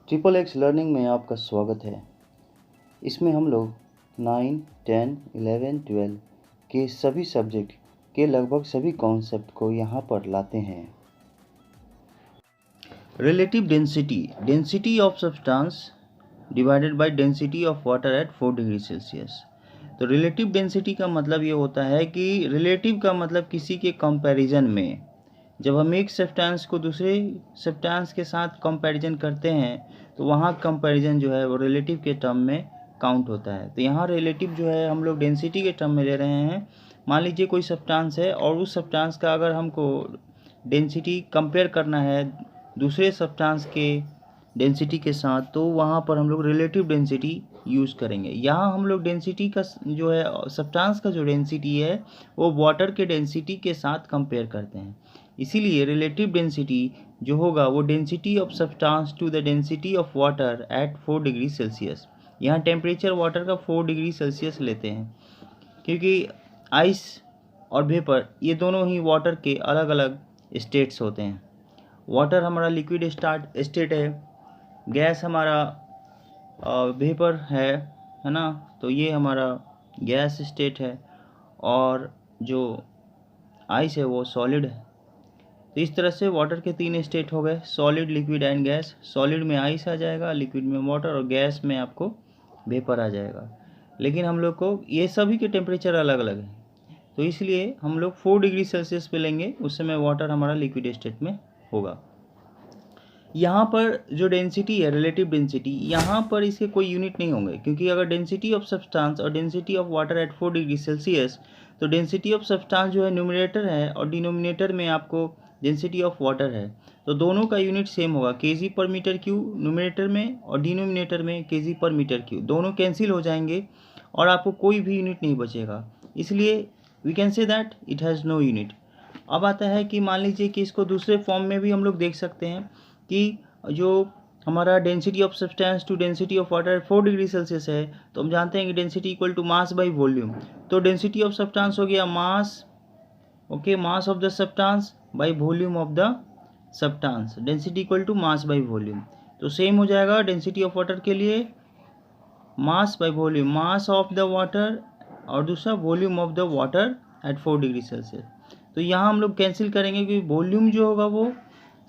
Triple x learning में आपका स्वागत है। इसमें हम लोग 9, 10, 11, 12 के सभी सब्जेक्ट के लगभग सभी कॉन्सेप्ट को यहाँ पर लाते हैं। Relative density of substance divided by density of water at 4 degree Celsius. तो रिलेटिव डेंसिटी का मतलब ये होता है कि रिलेटिव का मतलब किसी के कंपैरिजन में, जब हम एक सब्सटेंस को दूसरे सब्सटेंस के साथ कंपैरिजन करते हैं तो वहाँ कंपैरिजन जो है वो रिलेटिव के टर्म में काउंट होता है। तो यहाँ रिलेटिव जो है हम लोग डेंसिटी के टर्म में ले रहे हैं। मान लीजिए कोई सब्सटेंस है और उस सब्सटेंस का अगर हमको डेंसिटी कंपेयर करना है दूसरे सब्सटेंस के डेंसिटी के साथ, तो वहाँ पर हम लोग रिलेटिव डेंसिटी यूज़ करेंगे। यहाँ हम लोग डेंसिटी का जो है सब्सटेंस का जो डेंसिटी है वो वाटर के डेंसिटी के साथ कंपेयर करते हैं। इसीलिए रिलेटिव डेंसिटी जो होगा वो density of substance to the density of water at 4 degree Celsius. यहाँ टेम्परेचर वाटर का 4 डिग्री सेल्सियस लेते हैं क्योंकि आइस और वेपर ये दोनों ही वाटर के अलग अलग स्टेट्स होते हैं। वाटर हमारा लिक्विड स्टेट है, गैस हमारा वेपर है ना, तो ये हमारा गैस स्टेट है, और जो आइस है वो सॉलिड है। तो इस तरह से वाटर के 3 स्टेट हो गए, solid, liquid and gas. Solid में आइस आ जाएगा, लिक्विड में वाटर, और गैस में आपको वेपर आ जाएगा। लेकिन हम लोग को ये सभी के टेम्परेचर अलग अलग है, तो इसलिए हम लोग 4 डिग्री सेल्सियस पे लेंगे, उस समय वाटर हमारा लिक्विड स्टेट में होगा। यहाँ पर जो डेंसिटी है रिलेटिव डेंसिटी, यहाँ पर इसके कोई यूनिट नहीं होंगे, क्योंकि अगर डेंसिटी ऑफ सब्सटेंस और density of water at 4 degree Celsius, तो डेंसिटी ऑफ सब्सटेंस जो है न्यूमरेटर है और डिनोमिनेटर में आपको डेंसिटी ऑफ वाटर है, तो दोनों का यूनिट सेम होगा, केजी पर मीटर क्यूब न्यूमरेटर में और डिनोमिनेटर में केजी पर मीटर क्यूब। दोनों कैंसिल हो जाएंगे और आपको कोई भी यूनिट नहीं बचेगा, इसलिए we can say that it has no unit. अब आता है कि मान लीजिए कि इसको दूसरे फॉर्म में भी हम लोग देख सकते हैं कि जो हमारा density of substance to density of water 4 degree Celsius है, तो हम जानते हैं कि density equal to mass by volume. तो डेंसिटी ऑफ सब्सटेंस हो गया mass, okay, mass of the substance by volume of the substance, density equal to mass by volume. तो सेम हो जाएगा डेंसिटी ऑफ वाटर के लिए, mass by volume, mass of the water और दूसरा volume of the water at 4 degree Celsius. तो यहाँ हम लोग कैंसिल करेंगे क्योंकि वॉल्यूम जो होगा वो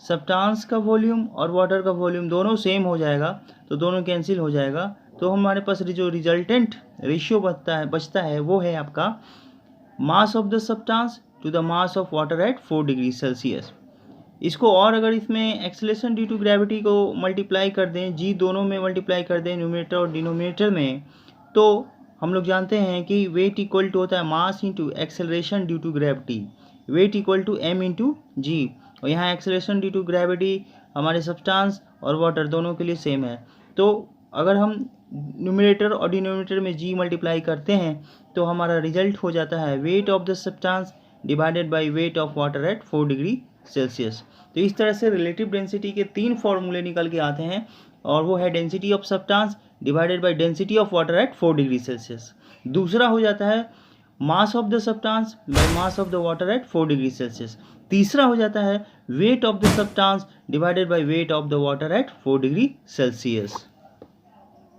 सब्सटेंस का वॉल्यूम और वाटर का वॉल्यूम दोनों सेम हो जाएगा, तो दोनों कैंसिल हो जाएगा। तो हमारे पास जो रिजल्टेंट रेशियो बचता है वो है आपका mass of the substance to the mass of water at 4 degree Celsius. इसको और अगर इसमें एक्सेलरेशन ड्यू टू ग्रेविटी को मल्टीप्लाई कर दें, जी दोनों में मल्टीप्लाई कर दें, न्यूमरेटर और डिनोमिनेटर में, तो हम लोग जानते हैं कि वेट इक्वल टू होता है mass into acceleration due to gravity, weight equal to m into g, और यहाँ एक्सेलरेशन ड्यू टू ग्रेविटी हमारे सब्सटेंस और वाटर दोनों के लिए सेम है। तो अगर हम न्यूमरेटर और डिनोमिनेटर में g मल्टीप्लाई करते हैं तो हमारा रिजल्ट हो जाता है weight of the substance divided by weight of water at 4 degree Celsius. तो इस तरह से रिलेटिव डेंसिटी के 3 फॉर्मूले निकल के आते हैं, और वो है density of substance divided by density of water at 4 degree Celsius. दूसरा हो जाता है मास of the substance by mass of the water at 4 degree Celsius. तीसरा हो जाता है weight of the substance divided by weight of the water at 4 degree Celsius.